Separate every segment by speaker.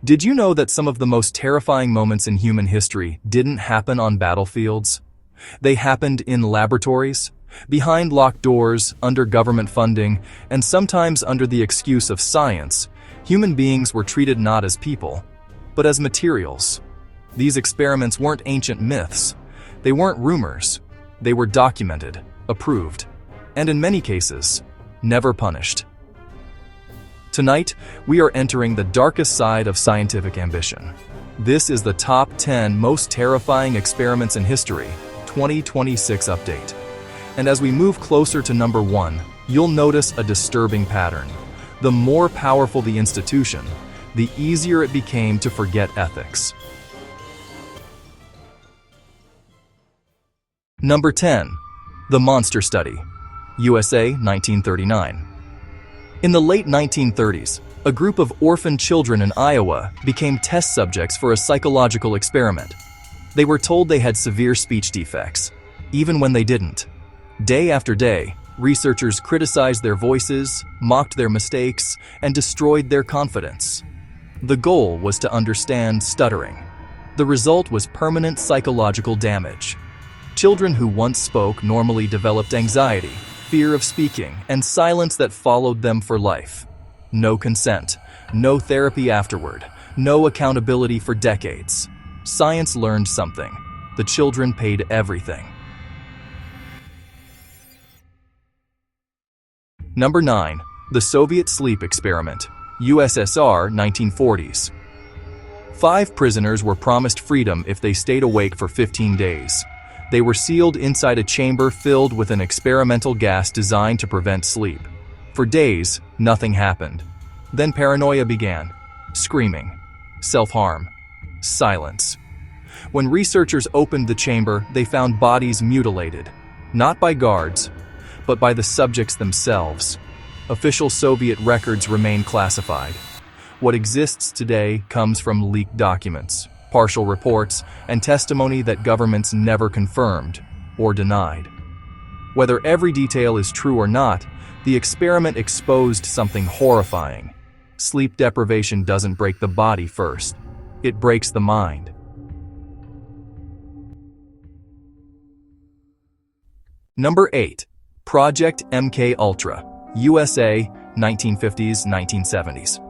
Speaker 1: Did you know that some of the most terrifying moments in human history didn't happen on battlefields? They happened in laboratories, behind locked doors, under government funding, and sometimes under the excuse of science. Human beings were treated not as people, but as materials. These experiments weren't ancient myths. They weren't rumors. They were documented, approved, and in many cases, never punished. Tonight, we are entering the darkest side of scientific ambition. This is the top 10 most terrifying experiments in history, 2026 update. And as we move closer to number 1, you'll notice a disturbing pattern. The more powerful the institution, the easier it became to forget ethics. Number 10. The Monster Study, USA, 1939. In the late 1930s, a group of orphan children in Iowa became test subjects for a psychological experiment. They were told they had severe speech defects, even when they didn't. Day after day, researchers criticized their voices, mocked their mistakes, and destroyed their confidence. The goal was to understand stuttering. The result was permanent psychological damage. Children who once spoke normally developed anxiety, fear of speaking, and silence that followed them for life. No consent, no therapy afterward, no accountability for decades. Science learned something. The children paid everything. Number 9. The Soviet Sleep Experiment, USSR, 1940s. 5 prisoners were promised freedom if they stayed awake for 15 days. They were sealed inside a chamber filled with an experimental gas designed to prevent sleep. For days, nothing happened. Then paranoia began. Screaming, self-harm, silence. When researchers opened the chamber, they found bodies mutilated, not by guards, but by the subjects themselves. Official Soviet records remain classified. What exists today comes from leaked documents, partial reports, and testimony that governments never confirmed or denied. Whether every detail is true or not, the experiment exposed something horrifying. Sleep deprivation doesn't break the body first. It breaks the mind. Number 8. Project MKUltra, USA, 1950s-1970s.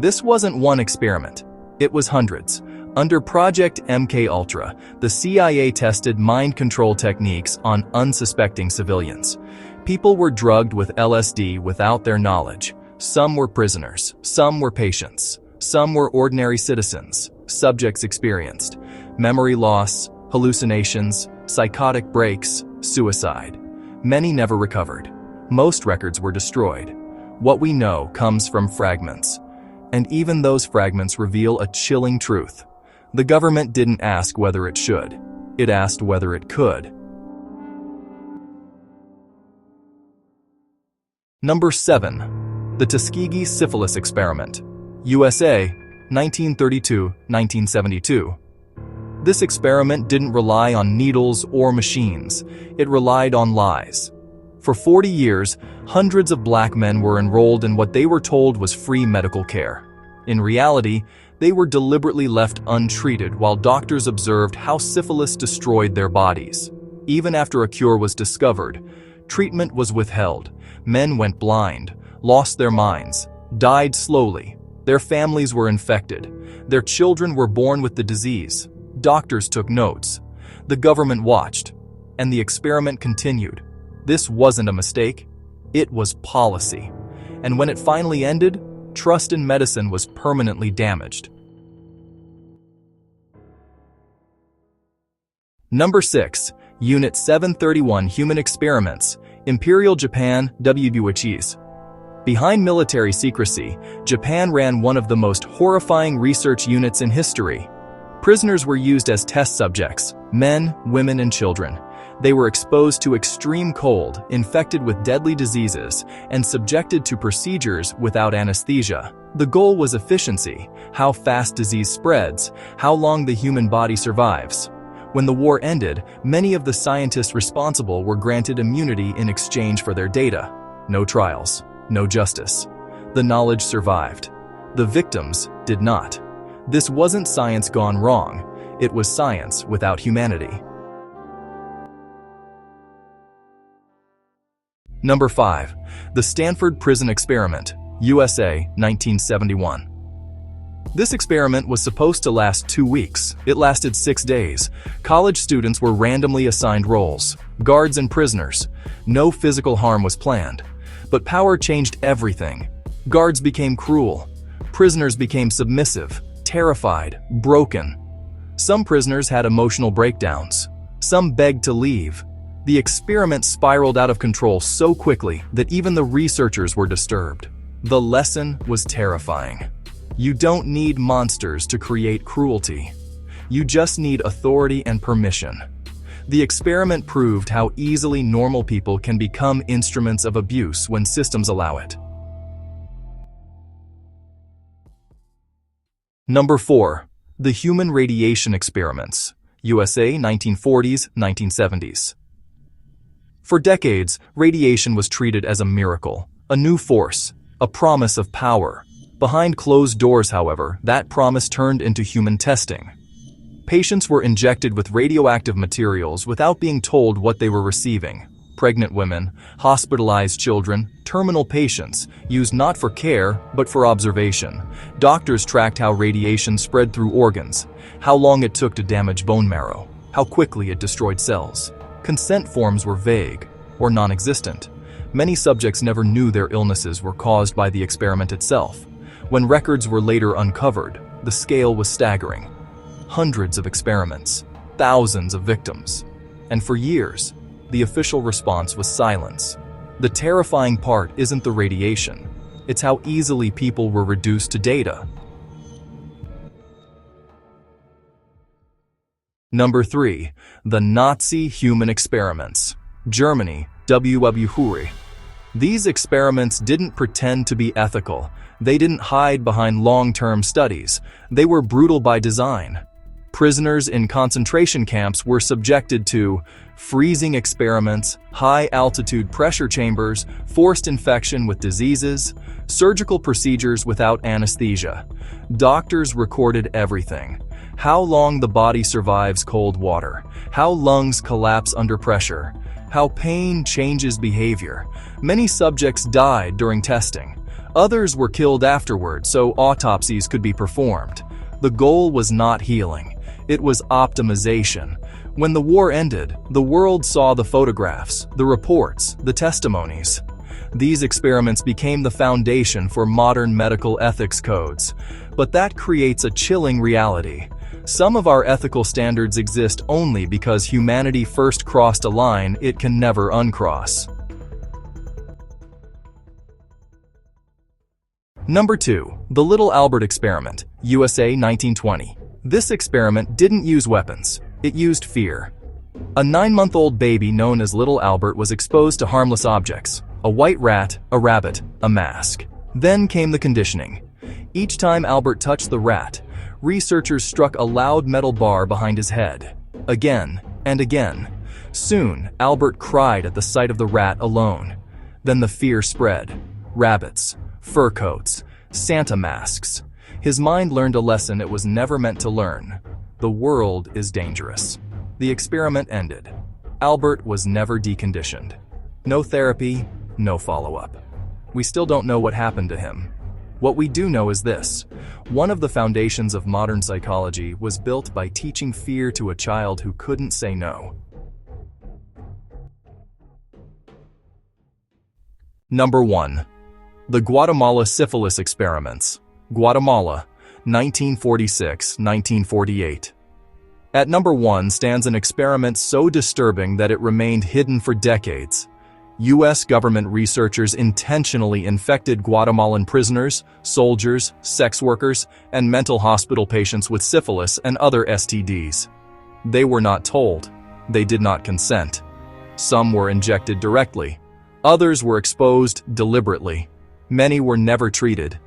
Speaker 1: This wasn't one experiment. It was hundreds. Under Project MKUltra, the CIA tested mind control techniques on unsuspecting civilians. People were drugged with LSD without their knowledge. Some were prisoners, some were patients, some were ordinary citizens. Subjects experienced memory loss, hallucinations, psychotic breaks, suicide. Many never recovered. Most records were destroyed. What we know comes from fragments. And even those fragments reveal a chilling truth. The government didn't ask whether it should. It asked whether it could. Number 7. The Tuskegee Syphilis Experiment, USA, 1932-1972. This experiment didn't rely on needles or machines. It relied on lies. For 40 years, hundreds of black men were enrolled in what they were told was free medical care. In reality, they were deliberately left untreated while doctors observed how syphilis destroyed their bodies. Even after a cure was discovered, treatment was withheld. Men went blind, lost their minds, died slowly. Their families were infected. Their children were born with the disease. Doctors took notes. The government watched. And the experiment continued. This wasn't a mistake. It was policy. And when it finally ended, trust in medicine was permanently damaged. Number 6. Unit 731 Human Experiments, Imperial Japan, WBUHEs. Behind military secrecy, Japan ran one of the most horrifying research units in history. Prisoners were used as test subjects, men, women, and children. They were exposed to extreme cold, infected with deadly diseases, and subjected to procedures without anesthesia. The goal was efficiency, how fast disease spreads, how long the human body survives. When the war ended, many of the scientists responsible were granted immunity in exchange for their data. No trials, no justice. The knowledge survived. The victims did not. This wasn't science gone wrong. It was science without humanity. Number 5. The Stanford Prison Experiment, USA, 1971. This experiment was supposed to last 2 weeks. It lasted 6 days. College students were randomly assigned roles, guards and prisoners. No physical harm was planned. But power changed everything. Guards became cruel. Prisoners became submissive, terrified, broken. Some prisoners had emotional breakdowns. Some begged to leave. The experiment spiraled out of control so quickly that even the researchers were disturbed. The lesson was terrifying. You don't need monsters to create cruelty. You just need authority and permission. The experiment proved how easily normal people can become instruments of abuse when systems allow it. Number 4. The Human Radiation Experiments, USA, 1940s, 1970s. For decades, radiation was treated as a miracle, a new force, a promise of power. Behind closed doors, however, that promise turned into human testing. Patients were injected with radioactive materials without being told what they were receiving. Pregnant women, hospitalized children, terminal patients, used not for care, but for observation. Doctors tracked how radiation spread through organs, how long it took to damage bone marrow, how quickly it destroyed cells. Consent forms were vague or non-existent. Many subjects never knew their illnesses were caused by the experiment itself. When records were later uncovered, the scale was staggering. Hundreds of experiments, thousands of victims. And for years, the official response was silence. The terrifying part isn't the radiation. It's how easily people were reduced to data. Number 3. The Nazi Human Experiments, Germany, WW. These experiments didn't pretend to be ethical. They didn't hide behind long-term studies. They were brutal by design. Prisoners in concentration camps were subjected to freezing experiments, high-altitude pressure chambers, forced infection with diseases, surgical procedures without anesthesia. Doctors recorded everything. How long the body survives cold water, how lungs collapse under pressure, how pain changes behavior. Many subjects died during testing. Others were killed afterward so autopsies could be performed. The goal was not healing. It was optimization. When the war ended, the world saw the photographs, the reports, the testimonies. These experiments became the foundation for modern medical ethics codes. But that creates a chilling reality. Some of our ethical standards exist only because humanity first crossed a line it can never uncross. Number 2. The Little Albert Experiment, USA, 1920. This experiment didn't use weapons. It used fear. A 9-month-old baby known as Little Albert was exposed to harmless objects: a white rat, a rabbit, a mask. Then came the conditioning. Each time Albert touched the rat, researchers struck a loud metal bar behind his head. Again and again. Soon, Albert cried at the sight of the rat alone. Then the fear spread. Rabbits, fur coats, Santa masks. His mind learned a lesson it was never meant to learn. The world is dangerous. The experiment ended. Albert was never deconditioned. No therapy, no follow-up. We still don't know what happened to him. What we do know is this: one of the foundations of modern psychology was built by teaching fear to a child who couldn't say no. Number 1. The Guatemala Syphilis Experiments, Guatemala, 1946-1948. At number 1 stands an experiment so disturbing that it remained hidden for decades. U.S. government researchers intentionally infected Guatemalan prisoners, soldiers, sex workers, and mental hospital patients with syphilis and other STDs. They were not told. They did not consent. Some were injected directly. Others were exposed deliberately. Many were never treated.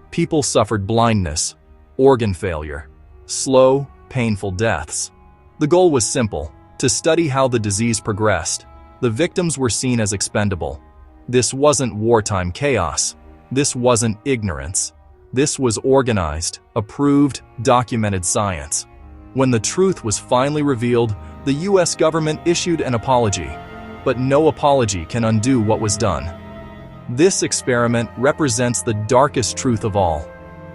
Speaker 1: People suffered blindness, organ failure, slow, painful deaths. The goal was simple: to study how the disease progressed. The victims were seen as expendable. This wasn't wartime chaos. This wasn't ignorance. This was organized, approved, documented science. When the truth was finally revealed, the US government issued an apology. But no apology can undo what was done. This experiment represents the darkest truth of all.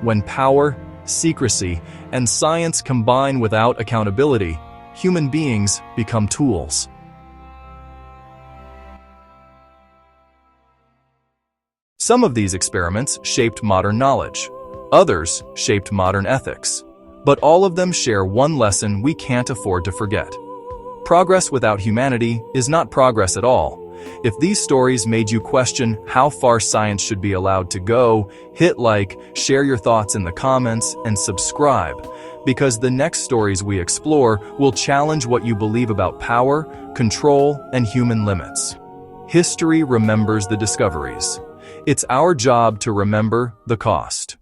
Speaker 1: When power, secrecy, and science combine without accountability, human beings become tools. Some of these experiments shaped modern knowledge. Others shaped modern ethics. But all of them share one lesson we can't afford to forget. Progress without humanity is not progress at all. If these stories made you question how far science should be allowed to go, hit like, share your thoughts in the comments, and subscribe, because the next stories we explore will challenge what you believe about power, control, and human limits. History remembers the discoveries. It's our job to remember the cost.